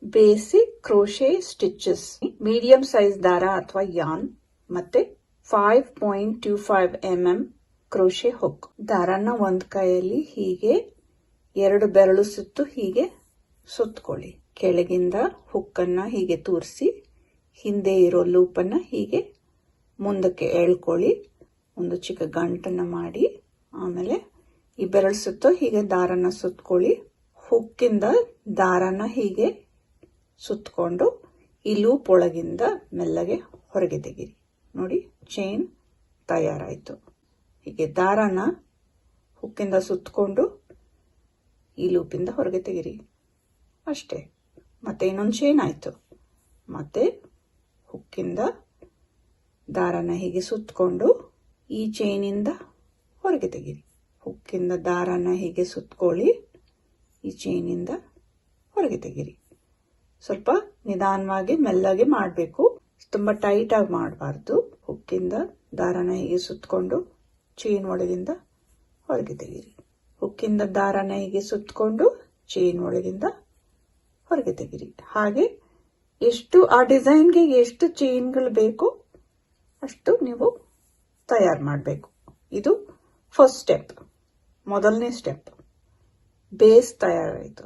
Basic crochet stitches, medium size ದಾರ ಅಥವಾ ಯಾನ್ ಮತ್ತೆ 5.25 mm ಕ್ರೋಶೆ ಹುಕ್. ದಾರನ ಒಂದ್ ಕೈಯಲ್ಲಿ ಹೀಗೆ 2 ಬೆರಳು ಸುತ್ತು ಹೀಗೆ ಸುತ್ತಕೊಳ್ಳಿ. ಕೆಳಗಿಂದ ಹುಕ್ಕನ್ನ ಹೀಗೆ ತೂರಿಸಿ ಹಿಂದೆ ಇರೋ ಲೂಪನ್ನ ಹೀಗೆ ಮುಂದಕ್ಕೆ ಎಳ್ಕೊಳ್ಳಿ. ಒಂದು ಚಿಕ್ಕ ಗಂಟನ್ನ ಮಾಡಿ ಆಮೇಲೆ ಈ ಬೆರಳು ಸುತ್ತು ಹೀಗೆ ದಾರನ ಸುತ್ತಕೊಳ್ಳಿ. ಹುಕ್ಕಿಂದ ದಾರನ ಹೀಗೆ ಸುತ್ತಕೊಂಡು ಈ ಲೂಪ್ ಒಳಗಿಂದ ಮೆಲ್ಲಗೆ ಹೊರಗೆ ತೆಗೀರಿ. ನೋಡಿ, ಚೈನ್ ತಯಾರಾಯಿತು. ಹೀಗೆ ದಾರನ ಹುಕ್ಕಿಂದ ಸುತ್ತಕೊಂಡು ಈ ಲೂಪಿಂದ ಹೊರಗೆ ತೆಗೀರಿ. ಅಷ್ಟೇ. ಮತ್ತೆ ಇನ್ನೊಂದು ಚೈನ್ ಆಯಿತು. ಮತ್ತೆ ಹುಕ್ಕಿಂದ ದಾರನ ಹೀಗೆ ಸುತ್ತಕೊಂಡು ಈ ಚೈನಿಂದ ಹೊರಗೆ ತೆಗೀರಿ. ಹುಕ್ಕಿಂದ ದಾರನ ಹೀಗೆ ಸುತ್ತಕೊಳ್ಳಿ, ಈ ಚೈನಿಂದ ಹೊರಗೆ ತೆಗೀರಿ. ಸ್ವಲ್ಪ ನಿಧಾನವಾಗಿ ಮೆಲ್ಲಗೆ ಮಾಡಬೇಕು, ತುಂಬಾ ಟೈಟ್ ಆಗಿ ಮಾಡಬಾರ್ದು. ಹುಕ್ಕಿಂದ ದಾರನ ಹೀಗೆ ಸುತ್ತಕೊಂಡು ಚೈನ್ ಒಳಗಿಂದ ಹೊರಗೆ ತೆಗೀರಿ. ಹುಕ್ಕಿಂದ ದಾರನ ಹೀಗೆ ಸುತ್ತಕೊಂಡು ಚೈನ್ ಒಳಗಿಂದ ಹೊರಗೆ ತೆಗೀರಿ. ಹಾಗೆ ಎಷ್ಟು ಆ ಡಿಸೈನ್ಗೆ ಎಷ್ಟು ಚೈನ್ಗಳು ಬೇಕು ಅಷ್ಟು ನೀವು ತಯಾರು ಮಾಡಬೇಕು. ಇದು ಫಸ್ಟ್ ಸ್ಟೆಪ್, ಮೊದಲನೇ ಸ್ಟೆಪ್. ಬೇಸ್ ತಯಾರಾಯಿತು.